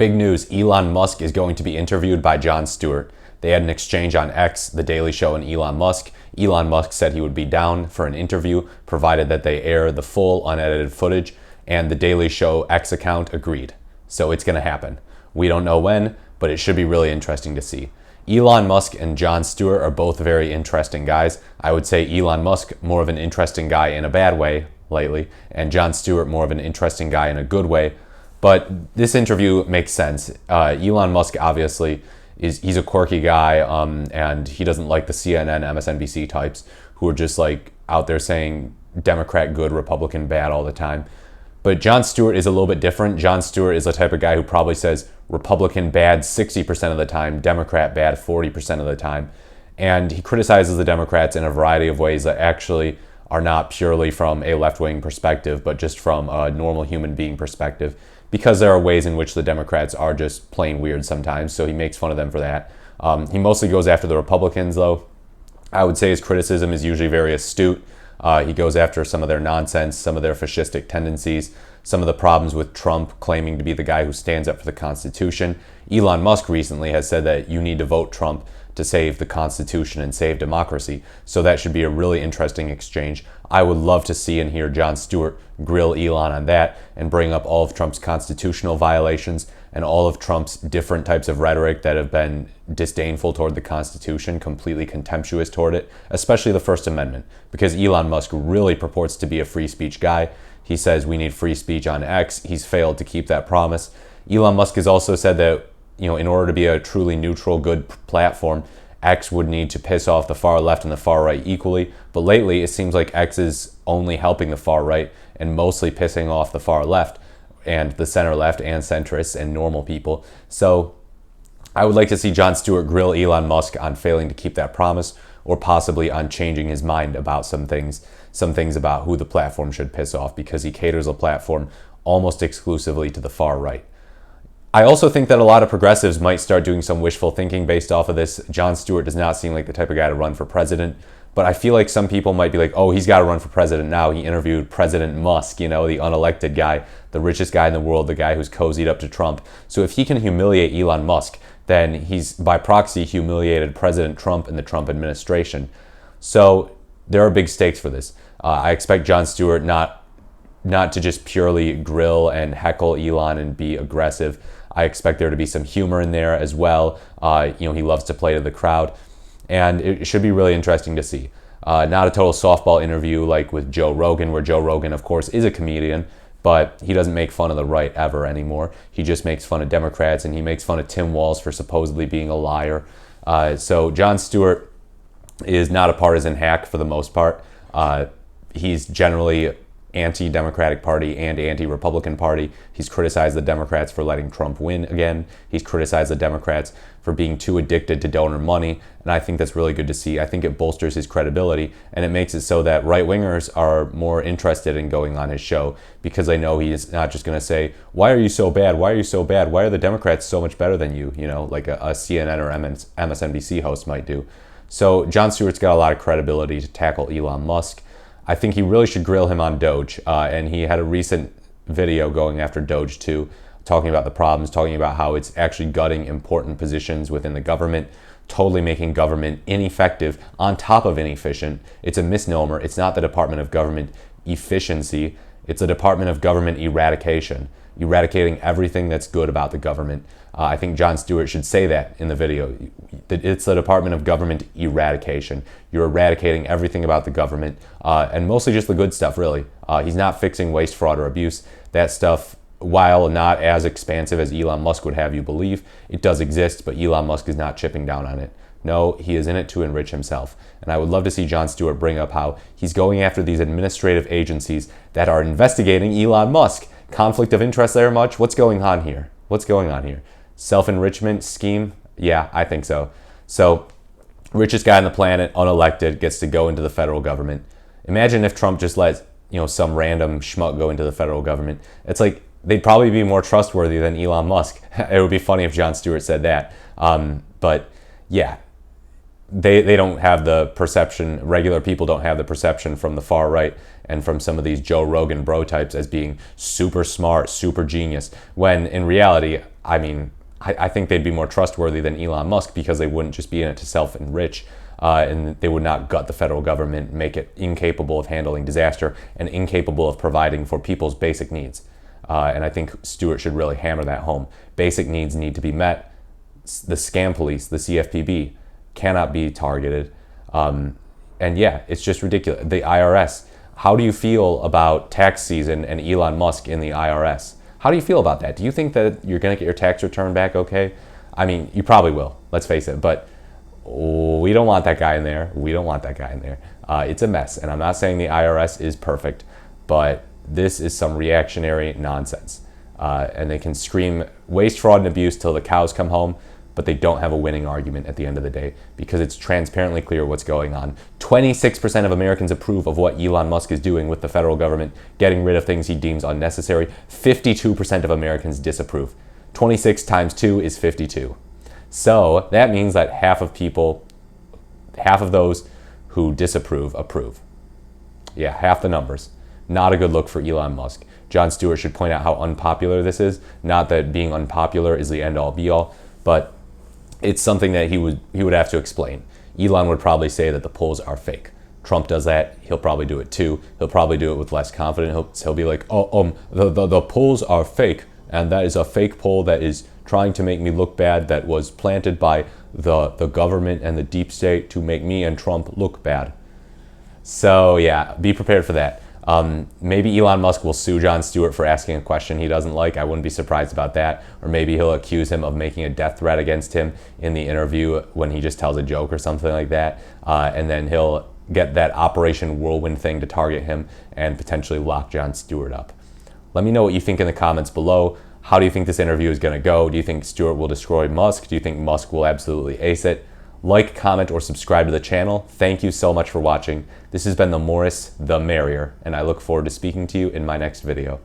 Big news, Elon Musk is going to be interviewed by Jon Stewart. They had an exchange on X, The Daily Show, and Elon Musk. Elon Musk said he would be down for an interview, provided that they air the full unedited footage, and The Daily Show X account agreed. So it's going to happen. We don't know when, but it should be really interesting to see. Elon Musk and Jon Stewart are both very interesting guys. I would say Elon Musk more of an interesting guy in a bad way lately, and Jon Stewart more of an interesting guy in a good way. But this interview makes sense. Elon Musk obviously he's a quirky guy, and he doesn't like the CNN, MSNBC types who are just like out there saying Democrat good, Republican bad all the time. But Jon Stewart is a little bit different. Jon Stewart is the type of guy who probably says Republican bad 60% of the time, Democrat bad 40% of the time. And he criticizes the Democrats in a variety of ways that actually are not purely from a left-wing perspective, but just from a normal human being perspective, because there are ways in which the Democrats are just plain weird sometimes, so he makes fun of them for that. He mostly goes after the Republicans, though. I would say his criticism is usually very astute. He goes after some of their nonsense, some of their fascistic tendencies, some of the problems with Trump claiming to be the guy who stands up for the Constitution. Elon Musk recently has said that you need to vote Trump to save the Constitution and save democracy. So that should be a really interesting exchange. I would love to see and hear Jon Stewart grill Elon on that and bring up all of Trump's constitutional violations and all of Trump's different types of rhetoric that have been disdainful toward the Constitution, completely contemptuous toward it, especially the First Amendment, because Elon Musk really purports to be a free speech guy. He says we need free speech on X. He's failed to keep that promise. Elon Musk has also said that, in order to be a truly neutral, good platform, X would need to piss off the far left and the far right equally. But lately, it seems like X is only helping the far right and mostly pissing off the far left and the center left and centrists and normal people. So I would like to see Jon Stewart grill Elon Musk on failing to keep that promise, or possibly on changing his mind about some things about who the platform should piss off, because he caters a platform almost exclusively to the far right. I also think that a lot of progressives might start doing some wishful thinking based off of this. Jon Stewart does not seem like the type of guy to run for president, but I feel like some people might be like, oh, he's got to run for president now. He interviewed President Musk, the unelected guy, the richest guy in the world, the guy who's cozied up to Trump. So if he can humiliate Elon Musk, then he's by proxy humiliated President Trump and the Trump administration. So there are big stakes for this. I expect Jon Stewart not to just purely grill and heckle Elon and be aggressive. I expect there to be some humor in there as well. He loves to play to the crowd, and it should be really interesting to see. Not a total softball interview like with Joe Rogan, where Joe Rogan, of course, is a comedian, but he doesn't make fun of the right ever anymore. He just makes fun of Democrats, and he makes fun of Tim Walz for supposedly being a liar. So Jon Stewart is not a partisan hack for the most part. He's generally anti-Democratic Party and anti-Republican Party. He's criticized the Democrats for letting Trump win again. He's criticized the Democrats for being too addicted to donor money, and I think that's really good to see. I think it bolsters his credibility, and it makes it so that right-wingers are more interested in going on his show, because they know he's not just going to say, why are you so bad? Why are you so bad? Why are the Democrats so much better than you? Like a CNN or MSNBC host might do. So Jon Stewart's got a lot of credibility to tackle Elon Musk. I think he really should grill him on Doge, and he had a recent video going after Doge too, talking about the problems, talking about how it's actually gutting important positions within the government, totally making government ineffective on top of inefficient. It's a misnomer. It's not the Department of Government Efficiency. It's the Department of Government Eradication, eradicating everything that's good about the government. I think Jon Stewart should say that in the video. It's the Department of Government Eradication. You're eradicating everything about the government, and mostly just the good stuff, really. He's not fixing waste, fraud, or abuse. That stuff, while not as expansive as Elon Musk would have you believe, it does exist, but Elon Musk is not chipping down on it. No, he is in it to enrich himself. And I would love to see Jon Stewart bring up how he's going after these administrative agencies that are investigating Elon Musk. Conflict of interest there much? What's going on here? Self-enrichment scheme? Yeah, I think so. So, richest guy on the planet, unelected, gets to go into the federal government. Imagine if Trump just let, some random schmuck go into the federal government. It's like, they'd probably be more trustworthy than Elon Musk. It would be funny if Jon Stewart said that. But yeah, they don't have the perception, regular people don't have the perception from the far right and from some of these Joe Rogan bro types as being super smart, super genius, when in reality, I mean, I think they'd be more trustworthy than Elon Musk because they wouldn't just be in it to self-enrich, and they would not gut the federal government, make it incapable of handling disaster and incapable of providing for people's basic needs. And I think Stewart should really hammer that home. Basic needs need to be met. The scam police, the CFPB, cannot be targeted. And yeah, it's just ridiculous. The IRS. How do you feel about tax season and Elon Musk in the IRS? How do you feel about that? Do you think that you're going to get your tax return back okay? I mean, you probably will, let's face it, but we don't want that guy in there. We don't want that guy in there. It's a mess, and I'm not saying the IRS is perfect, but this is some reactionary nonsense. And they can scream waste, fraud, and abuse till the cows come home, but they don't have a winning argument at the end of the day because it's transparently clear what's going on. 26% of Americans approve of what Elon Musk is doing with the federal government, getting rid of things he deems unnecessary. 52% of Americans disapprove. 26 times 2 is 52. So that means that half of those who disapprove approve. Yeah, half the numbers. Not a good look for Elon Musk. Jon Stewart should point out how unpopular this is. Not that being unpopular is the end-all be-all, but it's something that he would have to explain. Elon would probably say that the polls are fake. Trump does that. He'll probably do it too. He'll probably do it with less confidence. He'll be like, the polls are fake, and that is a fake poll that is trying to make me look bad, that was planted by the government and the deep state to make me and Trump look bad. So yeah, be prepared for that. Maybe Elon Musk will sue Jon Stewart for asking a question he doesn't like. I wouldn't be surprised about that. Or maybe he'll accuse him of making a death threat against him in the interview when he just tells a joke or something like that. And then he'll get that Operation Whirlwind thing to target him and potentially lock Jon Stewart up. Let me know what you think in the comments below. How do you think this interview is going to go? Do you think Stewart will destroy Musk? Do you think Musk will absolutely ace it? Like, comment, or subscribe to the channel. Thank you so much for watching. This has been the Morris the Merrier, and I look forward to speaking to you in my next video.